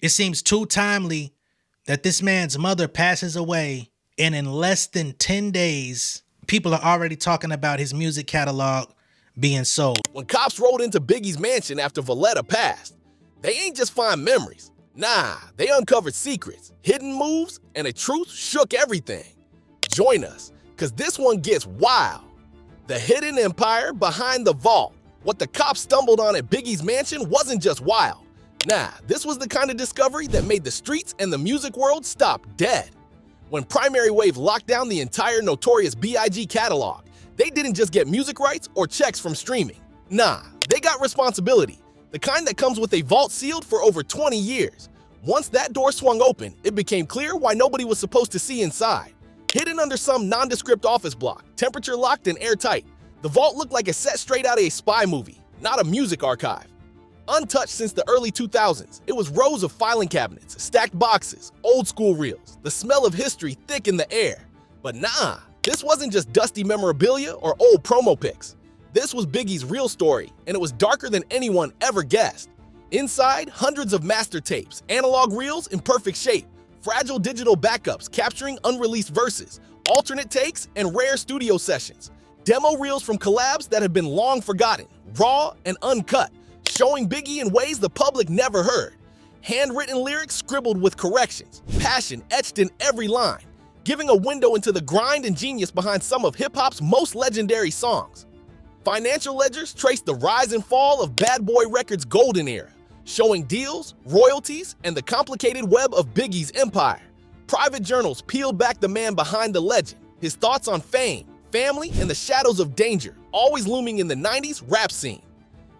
It seems too timely that this man's mother passes away, and in less than 10 days, people are already talking about his music catalog being sold. When cops rolled into Biggie's mansion after Voletta passed, they ain't just find memories. Nah, they uncovered secrets, hidden moves, and a truth shook everything. Join us, cause this one gets wild. The hidden empire behind the vault. What the cops stumbled on at Biggie's mansion wasn't just wild. Nah, this was the kind of discovery that made the streets and the music world stop dead. When Primary Wave locked down the entire Notorious B.I.G. catalog, they didn't just get music rights or checks from streaming. Nah, they got responsibility, the kind that comes with a vault sealed for over 20 years. Once that door swung open, it became clear why nobody was supposed to see inside. Hidden under some nondescript office block, temperature locked and airtight, the vault looked like a set straight out of a spy movie, not a music archive. Untouched since the early 2000s, it was rows of filing cabinets, stacked boxes, old school reels, the smell of history thick in the air. But nah, this wasn't just dusty memorabilia or old promo pics. This was Biggie's real story, and it was darker than anyone ever guessed. Inside, hundreds of master tapes, analog reels in perfect shape, fragile digital backups capturing unreleased verses, alternate takes, and rare studio sessions. Demo reels from collabs that had been long forgotten, raw and uncut, showing Biggie in ways the public never heard. Handwritten lyrics scribbled with corrections, passion etched in every line, giving a window into the grind and genius behind some of hip-hop's most legendary songs. Financial ledgers traced the rise and fall of Bad Boy Records' golden era, showing deals, royalties, and the complicated web of Biggie's empire. Private journals peeled back the man behind the legend, his thoughts on fame, family, and the shadows of danger, always looming in the 90s rap scene.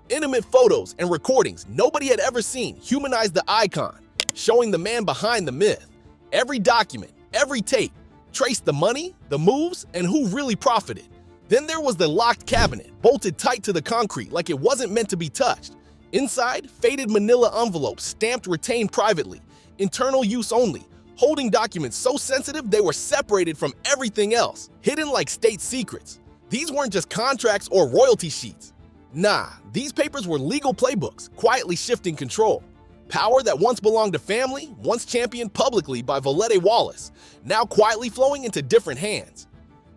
Intimate photos and recordings nobody had ever seen humanized the icon, showing the man behind the myth. Every document, every tape, traced the money, the moves, and who really profited. Then there was the locked cabinet, bolted tight to the concrete like it wasn't meant to be touched. Inside, faded manila envelopes stamped retained privately, internal use only, holding documents so sensitive they were separated from everything else, hidden like state secrets. These weren't just contracts or royalty sheets. Nah, these papers were legal playbooks, quietly shifting control. Power that once belonged to family, once championed publicly by Voletta Wallace, now quietly flowing into different hands.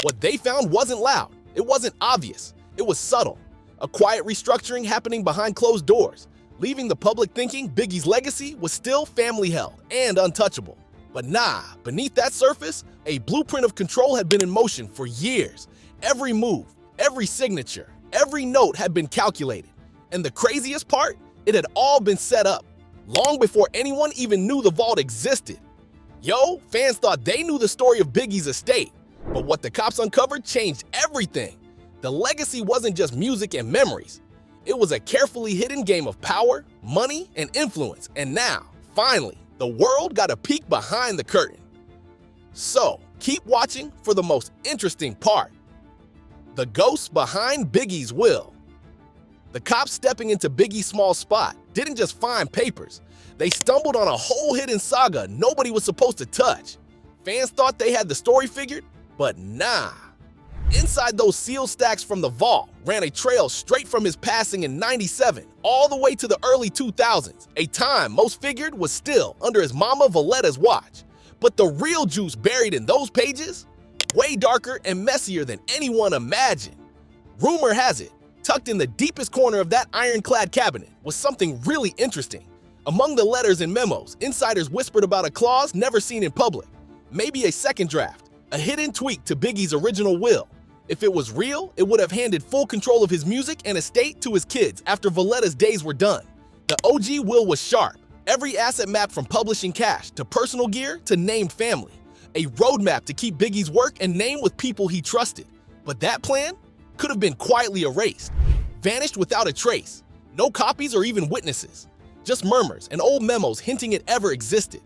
What they found wasn't loud, it wasn't obvious, it was subtle. A quiet restructuring happening behind closed doors, leaving the public thinking Biggie's legacy was still family-held and untouchable. But nah, beneath that surface, a blueprint of control had been in motion for years. Every move, every signature, every note had been calculated. And the craziest part? It had all been set up, long before anyone even knew the vault existed. Yo, fans thought they knew the story of Biggie's estate, but what the cops uncovered changed everything. The legacy wasn't just music and memories. It was a carefully hidden game of power, money, and influence. And now, finally, the world got a peek behind the curtain. So, keep watching for the most interesting part. The ghosts behind Biggie's will. The cops stepping into Biggie's small spot didn't just find papers. They stumbled on a whole hidden saga nobody was supposed to touch. Fans thought they had the story figured, but nah. Inside those sealed stacks from the vault ran a trail straight from his passing in '97 all the way to the early 2000s, a time most figured was still under his mama Voletta's watch. But the real juice buried in those pages? Way darker and messier than anyone imagined. Rumor has it, tucked in the deepest corner of that ironclad cabinet was something really interesting. Among the letters and memos, insiders whispered about a clause never seen in public. Maybe a second draft, a hidden tweak to Biggie's original will. If it was real, it would have handed full control of his music and estate to his kids after Voletta's days were done. The OG will was sharp, every asset mapped from publishing cash to personal gear to named family. A roadmap to keep Biggie's work and name with people he trusted. But that plan could have been quietly erased, vanished without a trace. No copies or even witnesses, just murmurs and old memos hinting it ever existed.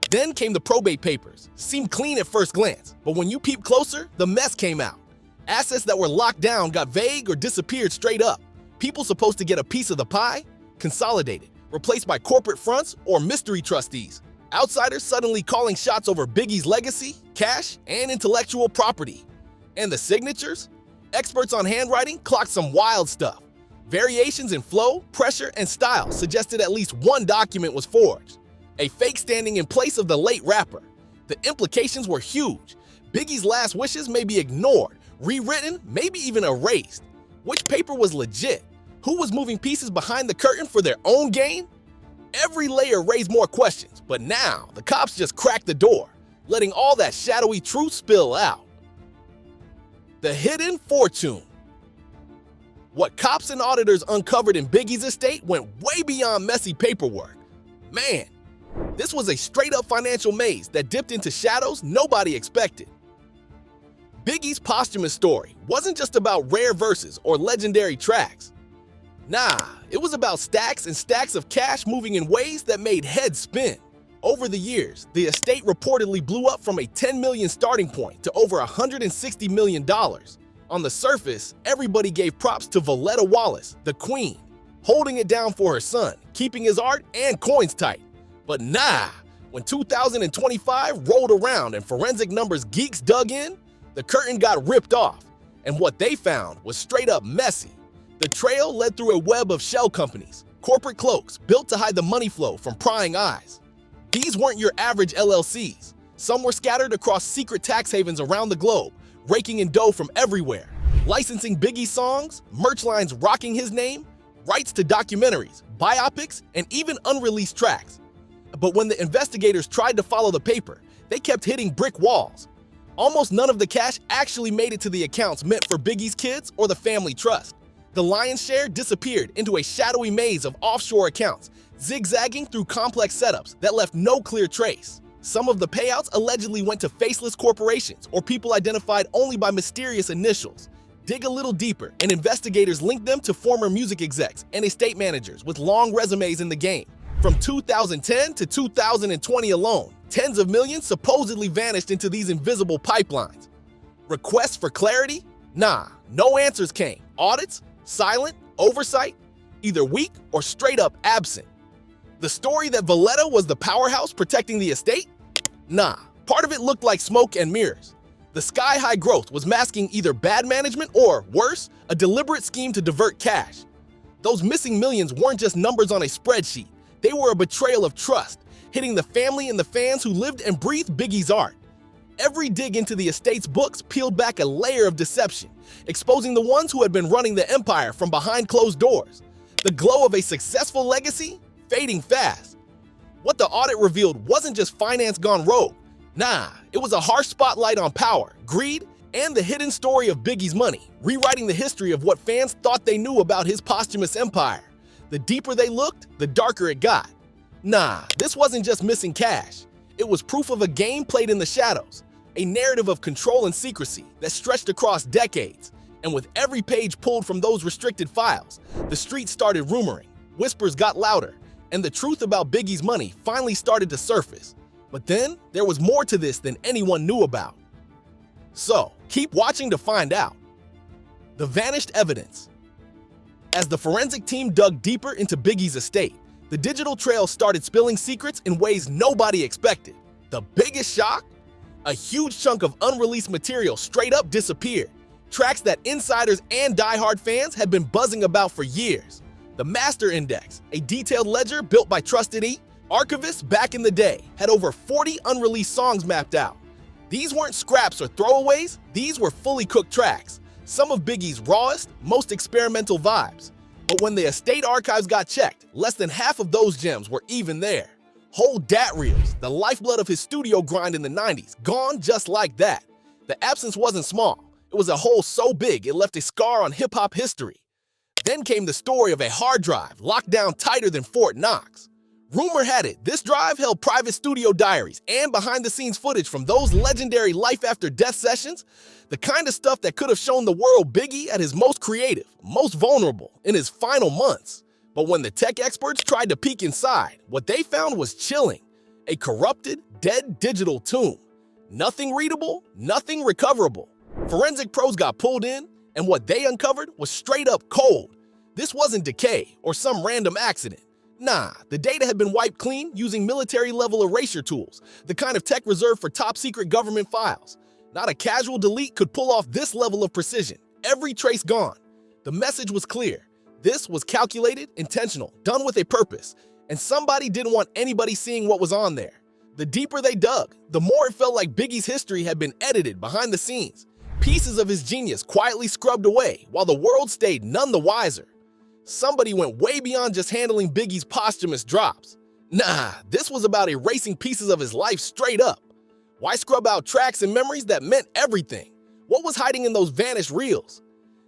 Then came the probate papers. Seemed clean at first glance, but when you peep closer, the mess came out. Assets that were locked down got vague or disappeared straight up. People supposed to get a piece of the pie? Consolidated, replaced by corporate fronts or mystery trustees. Outsiders suddenly calling shots over Biggie's legacy, cash, and intellectual property. And the signatures? Experts on handwriting clocked some wild stuff. Variations in flow, pressure, and style suggested at least one document was forged. a fake standing in place of the late rapper. The implications were huge. Biggie's last wishes may be ignored, rewritten, maybe even erased. Which paper was legit? Who was moving pieces behind the curtain for their own gain? Every layer raised more questions, but now the cops just cracked the door, letting all that shadowy truth spill out. The hidden fortune. What cops and auditors uncovered in Biggie's estate went way beyond messy paperwork. Man, this was a straight-up financial maze that dipped into shadows nobody expected. Biggie's posthumous story wasn't just about rare verses or legendary tracks. Nah, it was about stacks and stacks of cash moving in ways that made heads spin. Over the years, the estate reportedly blew up from a $10 million starting point to over $160 million. On the surface, everybody gave props to Voletta Wallace, the queen, holding it down for her son, keeping his art and coins tight. But nah, when 2025 rolled around and forensic numbers geeks dug in, the curtain got ripped off, and what they found was straight up messy. The trail led through a web of shell companies, corporate cloaks built to hide the money flow from prying eyes. These weren't your average LLCs. Some were scattered across secret tax havens around the globe, raking in dough from everywhere. Licensing Biggie songs, merch lines rocking his name, rights to documentaries, biopics, and even unreleased tracks. But when the investigators tried to follow the paper, they kept hitting brick walls. Almost none of the cash actually made it to the accounts meant for Biggie's kids or the family trust. The lion's share disappeared into a shadowy maze of offshore accounts, zigzagging through complex setups that left no clear trace. Some of the payouts allegedly went to faceless corporations or people identified only by mysterious initials. Dig a little deeper, and investigators linked them to former music execs and estate managers with long resumes in the game. From 2010 to 2020 alone, tens of millions supposedly vanished into these invisible pipelines. Requests for clarity? Nah, no answers came. Audits? Silent? Oversight? Either weak or straight up absent. The story that Voletta was the powerhouse protecting the estate? Nah, part of it looked like smoke and mirrors. The sky-high growth was masking either bad management or, worse, a deliberate scheme to divert cash. Those missing millions weren't just numbers on a spreadsheet. They were a betrayal of trust, hitting the family and the fans who lived and breathed Biggie's art. Every dig into the estate's books peeled back a layer of deception, exposing the ones who had been running the empire from behind closed doors. The glow of a successful legacy fading fast. What the audit revealed wasn't just finance gone rogue. Nah, it was a harsh spotlight on power, greed, and the hidden story of Biggie's money, rewriting the history of what fans thought they knew about his posthumous empire. The deeper they looked, the darker it got. Nah, this wasn't just missing cash. It was proof of a game played in the shadows, a narrative of control and secrecy that stretched across decades. And with every page pulled from those restricted files, the streets started rumoring, whispers got louder, and the truth about Biggie's money finally started to surface. But then, there was more to this than anyone knew about. So, keep watching to find out. The vanished evidence. As the forensic team dug deeper into Biggie's estate, the digital trail started spilling secrets in ways nobody expected. The biggest shock? A huge chunk of unreleased material straight up disappeared. Tracks that insiders and diehard fans had been buzzing about for years. The Master Index, a detailed ledger built by trusted archivists back in the day, had over 40 unreleased songs mapped out. These weren't scraps or throwaways, these were fully cooked tracks, some of Biggie's rawest, most experimental vibes. But when the estate archives got checked, less than half of those gems were even there. Whole DAT reels, the lifeblood of his studio grind in the 90s, gone just like that. The absence wasn't small. It was a hole so big it left a scar on hip-hop history. Then came the story of a hard drive locked down tighter than Fort Knox. Rumor had it, this drive held private studio diaries and behind-the-scenes footage from those legendary life-after-death sessions, the kind of stuff that could have shown the world Biggie at his most creative, most vulnerable, in his final months. But when the tech experts tried to peek inside, what they found was chilling. A corrupted, dead digital tomb. Nothing readable, nothing recoverable. Forensic pros got pulled in, and what they uncovered was straight up cold. This wasn't decay or some random accident. Nah, the data had been wiped clean using military-level erasure tools, the kind of tech reserved for top-secret government files. Not a casual delete could pull off this level of precision. Every trace gone. The message was clear. This was calculated, intentional, done with a purpose. and somebody didn't want anybody seeing what was on there. The deeper they dug, the more it felt like Biggie's history had been edited behind the scenes. Pieces of his genius quietly scrubbed away, while the world stayed none the wiser. Somebody went way beyond just handling Biggie's posthumous drops. Nah, this was about erasing pieces of his life straight up. Why scrub out tracks and memories that meant everything? What was hiding in those vanished reels?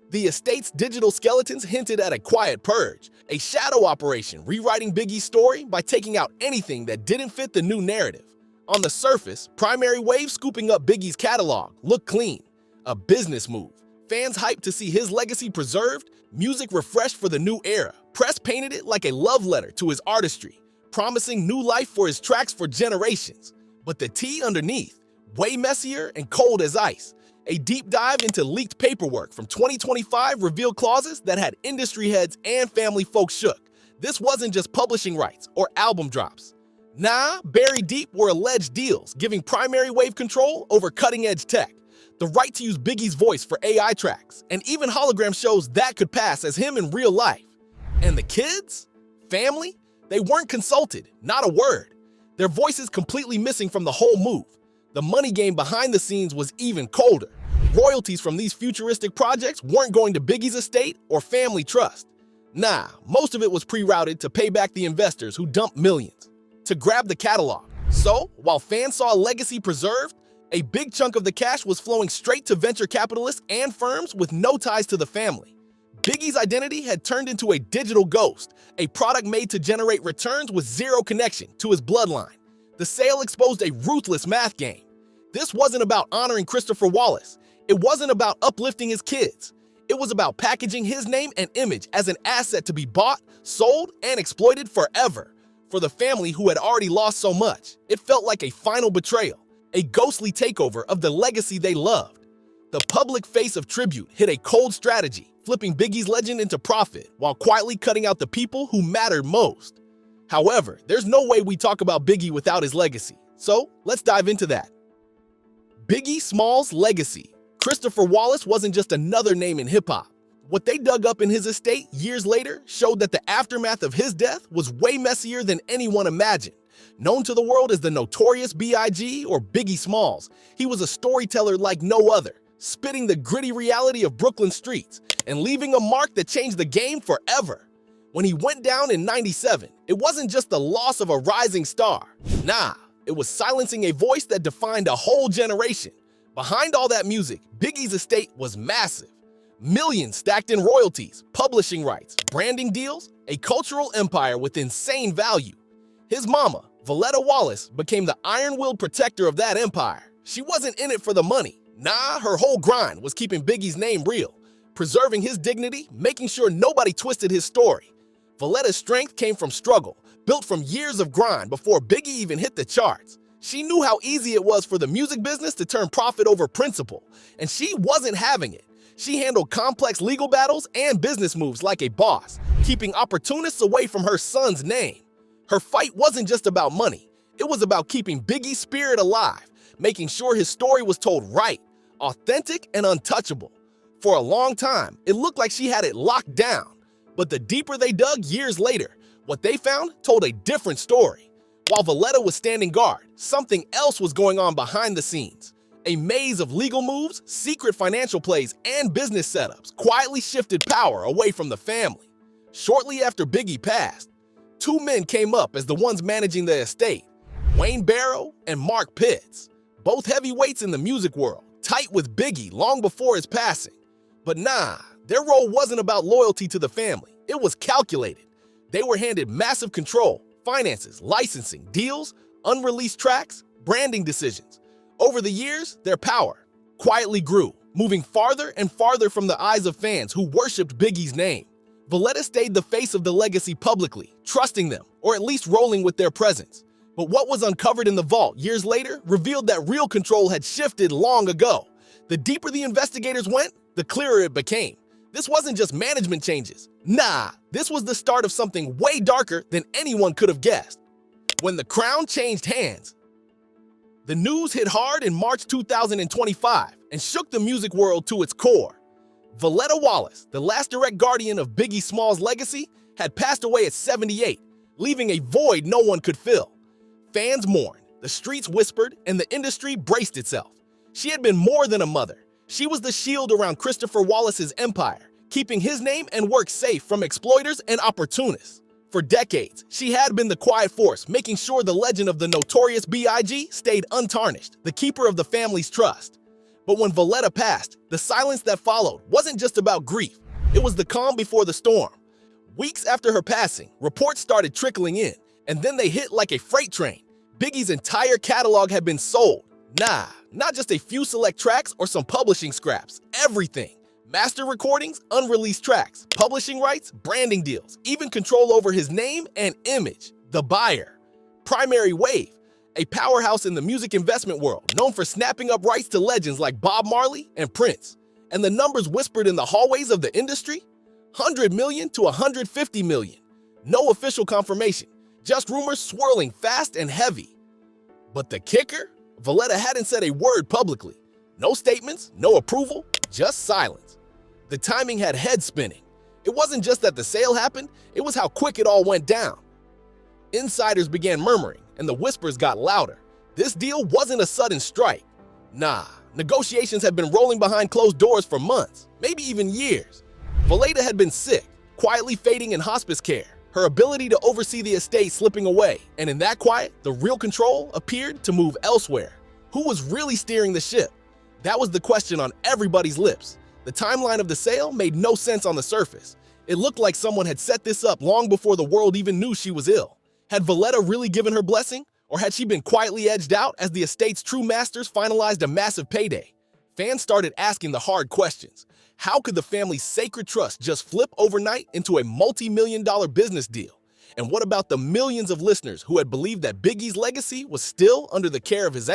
The estate's digital skeletons hinted at a quiet purge, a shadow operation rewriting Biggie's story by taking out anything that didn't fit the new narrative. On the surface, Primary Wave scooping up Biggie's catalog looked clean. A business move. Fans hyped to see his legacy preserved, music refreshed for the new era. Press painted it like a love letter to his artistry, promising new life for his tracks for generations. But the tea underneath, way messier and cold as ice. A deep dive into leaked paperwork from 2025 revealed clauses that had industry heads and family folks shook. This wasn't just publishing rights or album drops. Nah, buried deep were alleged deals giving Primary Wave control over cutting-edge tech, the right to use Biggie's voice for AI tracks, and even hologram shows that could pass as him in real life. And the kids? Family? They weren't consulted, not a word. Their voices completely missing from the whole move. The money game behind the scenes was even colder. Royalties from these futuristic projects weren't going to Biggie's estate or family trust. Nah, most of it was pre-routed to pay back the investors who dumped millions to grab the catalog. So, while fans saw a legacy preserved, a big chunk of the cash was flowing straight to venture capitalists and firms with no ties to the family. Biggie's identity had turned into a digital ghost, a product made to generate returns with zero connection to his bloodline. The sale exposed a ruthless math game. This wasn't about honoring Christopher Wallace. It wasn't about uplifting his kids. It was about packaging his name and image as an asset to be bought, sold, and exploited forever. For the family who had already lost so much, it felt like a final betrayal, a ghostly takeover of the legacy they loved. The public face of tribute hit a cold strategy, flipping Biggie's legend into profit while quietly cutting out the people who mattered most. However, there's no way we talk about Biggie without his legacy, so let's dive into that. Biggie Smalls' legacy. Christopher Wallace wasn't just another name in hip-hop. What they dug up in his estate years later showed that the aftermath of his death was way messier than anyone imagined. Known to the world as the notorious B.I.G. or Biggie Smalls, he was a storyteller like no other, spitting the gritty reality of Brooklyn streets and leaving a mark that changed the game forever. When he went down in '97, it wasn't just the loss of a rising star. Nah, it was silencing a voice that defined a whole generation. Behind all that music, Biggie's estate was massive. Millions stacked in royalties, publishing rights, branding deals, a cultural empire with insane value. His mama, Voletta Wallace, became the iron-willed protector of that empire. She wasn't in it for the money. Nah, her whole grind was keeping Biggie's name real, preserving his dignity, making sure nobody twisted his story. Voletta's strength came from struggle, built from years of grind before Biggie even hit the charts. She knew how easy it was for the music business to turn profit over principle, and she wasn't having it. She handled complex legal battles and business moves like a boss, keeping opportunists away from her son's name. Her fight wasn't just about money. It was about keeping Biggie's spirit alive, making sure his story was told right, authentic, and untouchable. For a long time, it looked like she had it locked down. But the deeper they dug years later, what they found told a different story. While Voletta was standing guard, something else was going on behind the scenes. A maze of legal moves, secret financial plays, and business setups quietly shifted power away from the family. Shortly after Biggie passed, two men came up as the ones managing the estate, Wayne Barrow and Mark Pitts, both heavyweights in the music world, tight with Biggie long before his passing. But nah, their role wasn't about loyalty to the family. It was calculated. They were handed massive control, finances, licensing, deals, unreleased tracks, branding decisions. Over the years, their power quietly grew, moving farther and farther from the eyes of fans who worshipped Biggie's name. Voletta stayed the face of the legacy publicly, trusting them, or at least rolling with their presence. But what was uncovered in the vault years later revealed that real control had shifted long ago. The deeper the investigators went, the clearer it became. This wasn't just management changes. Nah, this was the start of something way darker than anyone could have guessed. When the crown changed hands, the news hit hard in March 2025 and shook the music world to its core. Voletta Wallace, the last direct guardian of Biggie Smalls' legacy, had passed away at 78, leaving a void no one could fill. Fans mourned, the streets whispered, and the industry braced itself. She had been more than a mother. She was the shield around Christopher Wallace's empire, keeping his name and work safe from exploiters and opportunists. For decades, she had been the quiet force, making sure the legend of the notorious B.I.G. stayed untarnished, the keeper of the family's trust. But when Voletta passed, the silence that followed wasn't just about grief. It was the calm before the storm. Weeks after her passing, reports started trickling in, and then they hit like a freight train. Biggie's entire catalog had been sold. Nah, not just a few select tracks or some publishing scraps. Everything. Master recordings, unreleased tracks, publishing rights, branding deals, even control over his name and image. The buyer. Primary Wave, a powerhouse in the music investment world, known for snapping up rights to legends like Bob Marley and Prince. And the numbers whispered in the hallways of the industry? 100 million to 150 million. No official confirmation, just rumors swirling fast and heavy. But the kicker? Voletta hadn't said a word publicly. No statements, no approval, just silence. The timing had heads spinning. It wasn't just that the sale happened, it was how quick it all went down. Insiders began murmuring, and the whispers got louder. This deal wasn't a sudden strike. Nah, negotiations had been rolling behind closed doors for months, maybe even years. Voletta had been sick, quietly fading in hospice care, her ability to oversee the estate slipping away, and in that quiet, the real control appeared to move elsewhere. Who was really steering the ship? That was the question on everybody's lips. The timeline of the sale made no sense on the surface. It looked like someone had set this up long before the world even knew she was ill. Had Voletta really given her blessing, or had she been quietly edged out as the estate's true masters finalized a massive payday? Fans started asking the hard questions. How could the family's sacred trust just flip overnight into a multi-million-dollar business deal? And what about the millions of listeners who had believed that Biggie's legacy was still under the care of his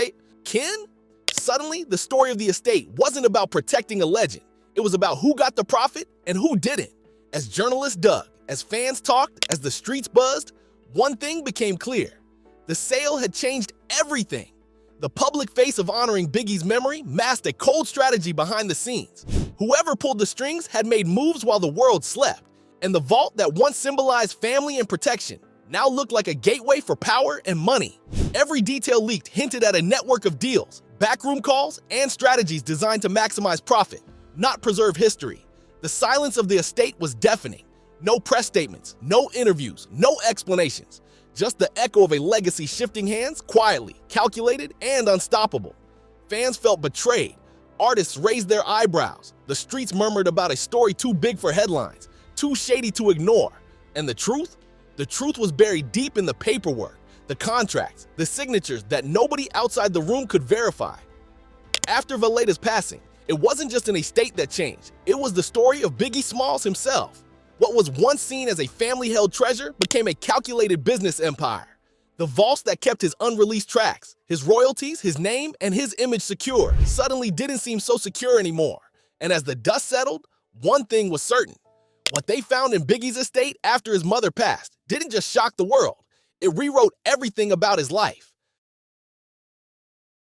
kin? Suddenly, the story of the estate wasn't about protecting a legend. It was about who got the profit and who didn't. As journalists dug, as fans talked, as the streets buzzed, one thing became clear. The sale had changed everything. The public face of honoring Biggie's memory masked a cold strategy behind the scenes. Whoever pulled the strings had made moves while the world slept, and the vault that once symbolized family and protection now looked like a gateway for power and money. Every detail leaked hinted at a network of deals, backroom calls, and strategies designed to maximize profit, not preserve history. The silence of the estate was deafening. No press statements, no interviews, no explanations. Just the echo of a legacy shifting hands quietly, calculated, and unstoppable. Fans felt betrayed. Artists raised their eyebrows. The streets murmured about a story too big for headlines, too shady to ignore. And the truth? The truth was buried deep in the paperwork, the contracts, the signatures that nobody outside the room could verify. After Voletta's passing, it wasn't just an estate that changed. It was the story of Biggie Smalls himself. What was once seen as a family-held treasure became a calculated business empire. The vaults that kept his unreleased tracks, his royalties, his name, and his image secure suddenly didn't seem so secure anymore. And as the dust settled, one thing was certain. What they found in Biggie's estate after his mother passed didn't just shock the world. It rewrote everything about his life.